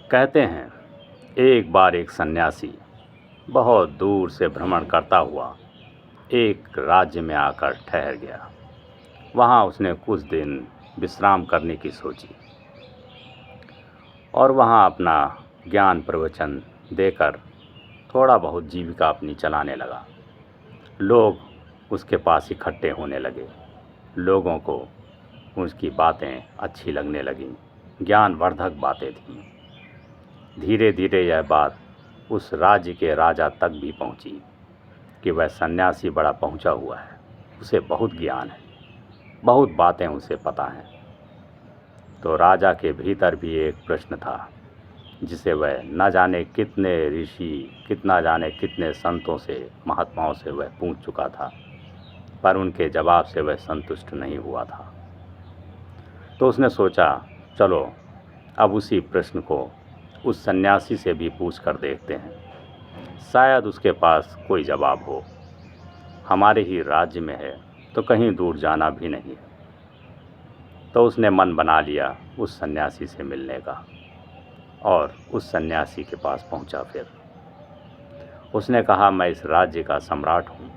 कहते हैं एक बार एक सन्यासी बहुत दूर से भ्रमण करता हुआ एक राज्य में आकर ठहर गया। वहाँ उसने कुछ दिन विश्राम करने की सोची और वहाँ अपना ज्ञान प्रवचन देकर थोड़ा बहुत जीविका अपनी चलाने लगा। लोग उसके पास इकट्ठे होने लगे। लोगों को उसकी बातें अच्छी लगने लगीं। ज्ञानवर्धक बातें थीं। धीरे धीरे यह बात उस राज्य के राजा तक भी पहुंची कि वह सन्यासी बड़ा पहुंचा हुआ है, उसे बहुत ज्ञान है, बहुत बातें उसे पता हैं। तो राजा के भीतर भी एक प्रश्न था जिसे वह न जाने कितने ऋषि, कितना जाने कितने संतों से, महात्माओं से वह पूछ चुका था, पर उनके जवाब से वह संतुष्ट नहीं हुआ था। तो उसने सोचा, चलो अब उसी प्रश्न को उस सन्यासी से भी पूछ कर देखते हैं, शायद उसके पास कोई जवाब हो। हमारे ही राज्य में है तो कहीं दूर जाना भी नहीं है। तो उसने मन बना लिया उस सन्यासी से मिलने का और उस सन्यासी के पास पहुंचा। फिर उसने कहा, मैं इस राज्य का सम्राट हूं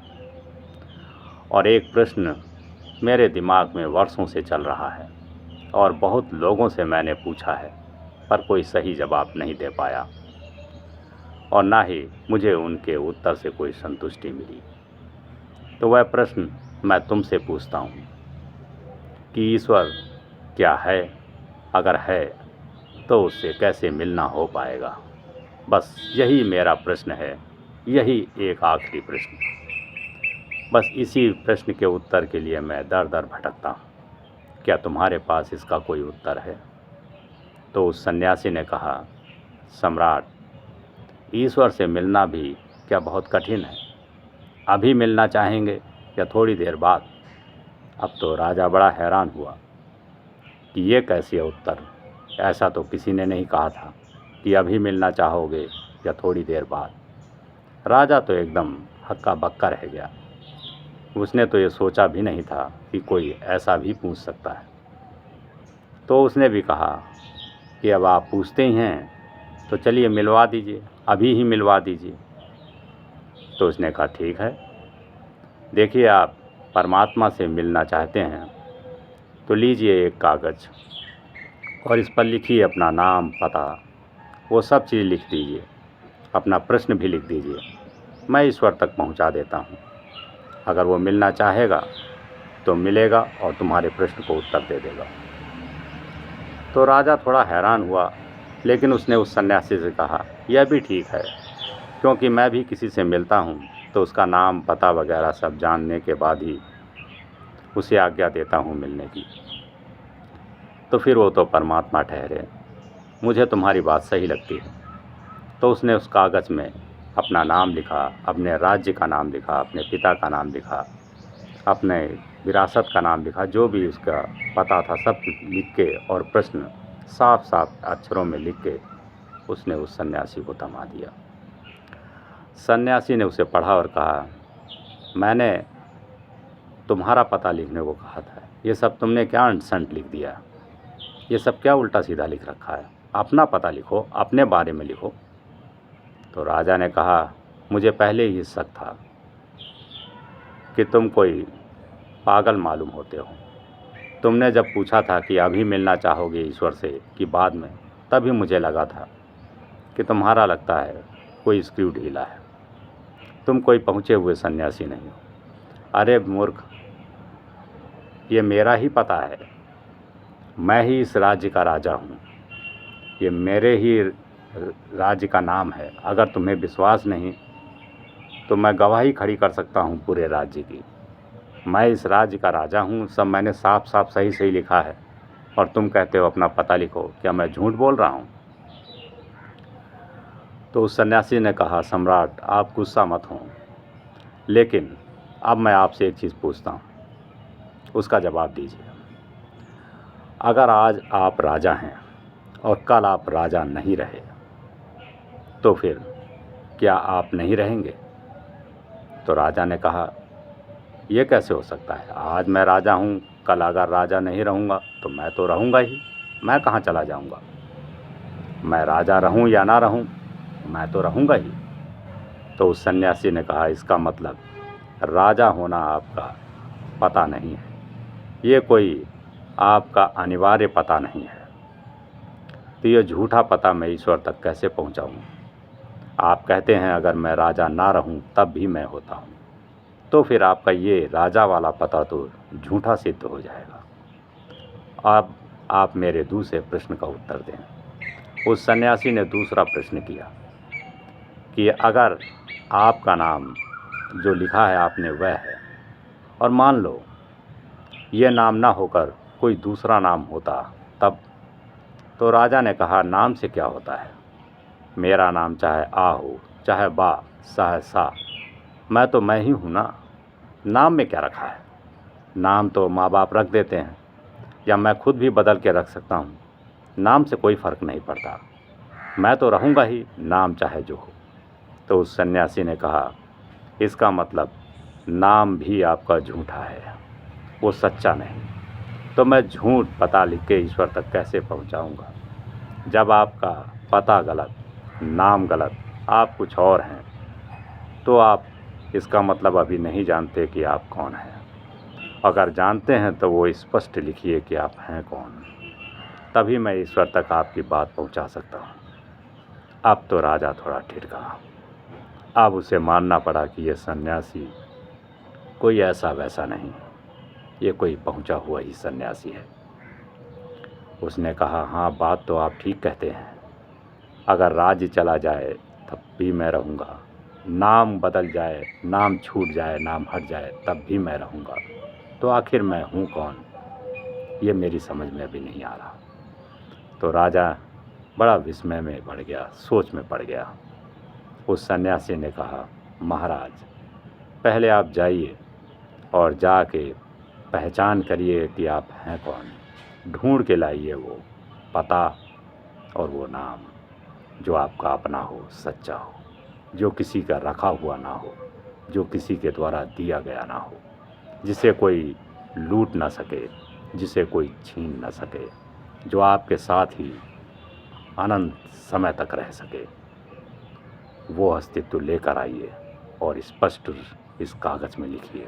और एक प्रश्न मेरे दिमाग में वर्षों से चल रहा है और बहुत लोगों से मैंने पूछा है, पर कोई सही जवाब नहीं दे पाया और ना ही मुझे उनके उत्तर से कोई संतुष्टि मिली। तो वह प्रश्न मैं तुमसे पूछता हूँ कि ईश्वर क्या है? अगर है तो उससे कैसे मिलना हो पाएगा? बस यही मेरा प्रश्न है, यही एक आखिरी प्रश्न। बस इसी प्रश्न के उत्तर के लिए मैं दर दर भटकता हूँ। क्या तुम्हारे पास इसका कोई उत्तर है? तो उस सन्यासी ने कहा, सम्राट, ईश्वर से मिलना भी क्या बहुत कठिन है? अभी मिलना चाहेंगे या थोड़ी देर बाद? अब तो राजा बड़ा हैरान हुआ कि ये कैसी उत्तर, ऐसा तो किसी ने नहीं कहा था कि अभी मिलना चाहोगे या थोड़ी देर बाद। राजा तो एकदम हक्का बक्का रह गया। उसने तो ये सोचा भी नहीं था कि कोई ऐसा भी पूछ सकता है। तो उसने भी कहा कि अब आप पूछते ही हैं तो चलिए मिलवा दीजिए, अभी ही मिलवा दीजिए। तो उसने कहा, ठीक है, देखिए आप परमात्मा से मिलना चाहते हैं तो लीजिए एक कागज़ और इस पर लिखिए अपना नाम, पता, वो सब चीज़ लिख दीजिए, अपना प्रश्न भी लिख दीजिए। मैं ईश्वर तक पहुंचा देता हूं। अगर वो मिलना चाहेगा तो मिलेगा और तुम्हारे प्रश्न को उत्तर दे देगा। तो राजा थोड़ा हैरान हुआ, लेकिन उसने उस सन्यासी से कहा, यह भी ठीक है, क्योंकि मैं भी किसी से मिलता हूँ तो उसका नाम, पता वगैरह सब जानने के बाद ही उसे आज्ञा देता हूँ मिलने की। तो फिर वो तो परमात्मा ठहरे। मुझे तुम्हारी बात सही लगती है। तो उसने उस कागज़ में अपना नाम लिखा, अपने राज्य का नाम लिखा, अपने पिता का नाम लिखा, अपने विरासत का नाम लिखा, जो भी उसका पता था सब लिख के और प्रश्न साफ साफ अक्षरों में लिख के उसने उस सन्यासी को थमा दिया। सन्यासी ने उसे पढ़ा और कहा, मैंने तुम्हारा पता लिखने को कहा था, ये सब तुमने क्या अंट लिख दिया? ये सब क्या उल्टा सीधा लिख रखा है? अपना पता लिखो, अपने बारे में लिखो। तो राजा ने कहा, मुझे पहले ही शक था कि तुम कोई पागल मालूम होते हो। तुमने जब पूछा था कि अभी मिलना चाहोगे ईश्वर से कि बाद में, तभी मुझे लगा था कि तुम्हारा लगता है कोई स्क्रू ढीला है, तुम कोई पहुँचे हुए सन्यासी नहीं हो। अरे मूर्ख, ये मेरा ही पता है, मैं ही इस राज्य का राजा हूँ, ये मेरे ही राज्य का नाम है। अगर तुम्हें विश्वास नहीं तो मैं गवाही खड़ी कर सकता हूँ पूरे राज्य की। मैं इस राज्य का राजा हूँ, सब मैंने साफ साफ सही सही लिखा है और तुम कहते हो अपना पता लिखो। क्या मैं झूठ बोल रहा हूँ? तो उस सन्यासी ने कहा, सम्राट, आप गुस्सा मत हो, लेकिन अब मैं आपसे एक चीज़ पूछता हूँ, उसका जवाब दीजिए। अगर आज आप राजा हैं और कल आप राजा नहीं रहे तो फिर क्या आप नहीं रहेंगे? तो राजा ने कहा, यह कैसे हो सकता है? आज मैं राजा हूँ, कल अगर राजा नहीं रहूँगा तो मैं तो रहूँगा ही, मैं कहाँ चला जाऊँगा? मैं राजा रहूं या ना रहूं, मैं तो रहूंगा ही। तो उस सन्यासी ने कहा, इसका मतलब राजा होना आपका पता नहीं है, ये कोई आपका अनिवार्य पता नहीं है। तो ये झूठा पता मैं ईश्वर तक कैसे पहुंचाऊं? आप कहते हैं अगर मैं राजा ना रहूं तब भी मैं होता हूं, तो फिर आपका ये राजा वाला पता तो झूठा सिद्ध हो जाएगा। अब आप मेरे दूसरे प्रश्न का उत्तर दें। उस सन्यासी ने दूसरा प्रश्न किया कि अगर आपका नाम जो लिखा है आपने वह है, और मान लो ये नाम ना होकर कोई दूसरा नाम होता तब? तो राजा ने कहा, नाम से क्या होता है, मेरा नाम चाहे आ हो, चाहे बा, चाहे सा, मैं तो मैं ही हूँ ना। नाम में क्या रखा है? नाम तो माँ बाप रख देते हैं, या मैं खुद भी बदल के रख सकता हूँ। नाम से कोई फ़र्क नहीं पड़ता, मैं तो रहूँगा ही, नाम चाहे जो हो। तो उस सन्यासी ने कहा, इसका मतलब नाम भी आपका झूठा है, वो सच्चा नहीं। तो मैं झूठ पता लिख के ईश्वर तक कैसे पहुंचाऊंगा? जब आपका पता गलत, नाम गलत, आप कुछ और हैं, तो आप इसका मतलब अभी नहीं जानते कि आप कौन हैं। अगर जानते हैं तो वो स्पष्ट लिखिए कि आप हैं कौन, तभी मैं ईश्वर तक आपकी बात पहुंचा सकता हूं। अब तो राजा थोड़ा ठिठका। अब उसे मानना पड़ा कि ये सन्यासी कोई ऐसा वैसा नहीं, ये कोई पहुंचा हुआ ही सन्यासी है। उसने कहा, हाँ बात तो आप ठीक कहते हैं, अगर राज्य चला जाए तब भी मैं रहूँगा, नाम बदल जाए, नाम छूट जाए, नाम हट जाए, तब भी मैं रहूँगा, तो आखिर मैं हूँ कौन, ये मेरी समझ में अभी नहीं आ रहा। तो राजा बड़ा विस्मय में पड़ गया, सोच में पड़ गया। उस सन्यासी ने कहा, महाराज पहले आप जाइए और जाके पहचान करिए कि आप हैं कौन, ढूंढ के लाइए वो पता और वो नाम जो आपका अपना हो, सच्चा हो, जो किसी का रखा हुआ ना हो, जो किसी के द्वारा दिया गया ना हो, जिसे कोई लूट ना सके, जिसे कोई छीन ना सके, जो आपके साथ ही अनंत समय तक रह सके। वो अस्तित्व लेकर आइए और स्पष्ट इस कागज़ में लिखिए,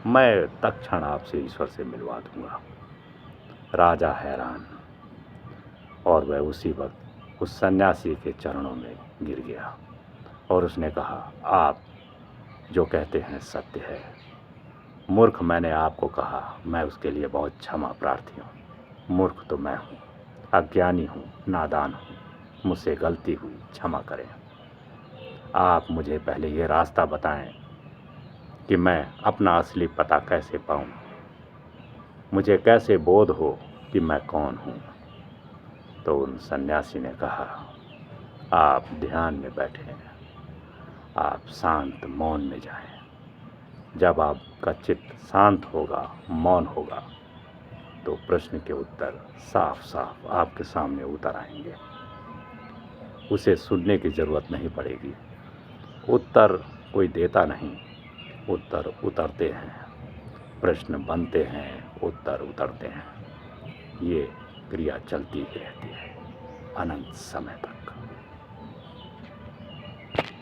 मैं तत्क्षण आपसे ईश्वर से मिलवा दूंगा। राजा हैरान, और वह उसी वक्त उस सन्यासी के चरणों में गिर गया और उसने कहा, आप जो कहते हैं सत्य है। मूर्ख मैंने आपको कहा, मैं उसके लिए बहुत क्षमा प्रार्थी हूँ। मूर्ख तो मैं हूँ, अज्ञानी हूँ, नादान हूँ, मुझसे गलती हुई, क्षमा करें। आप मुझे पहले ये रास्ता बताएं कि मैं अपना असली पता कैसे पाऊं, मुझे कैसे बोध हो कि मैं कौन हूं। तो उन सन्यासी ने कहा, आप ध्यान में बैठे, आप शांत मौन में जाएं। जब आपका चित्त शांत होगा, मौन होगा, तो प्रश्न के उत्तर साफ साफ आपके सामने उतर आएंगे। उसे सुनने की ज़रूरत नहीं पड़ेगी। उत्तर कोई देता नहीं, उत्तर उतरते हैं, प्रश्न बनते हैं, उत्तर उतरते हैं। ये क्रिया चलती ही रहती है अनंत समय तक।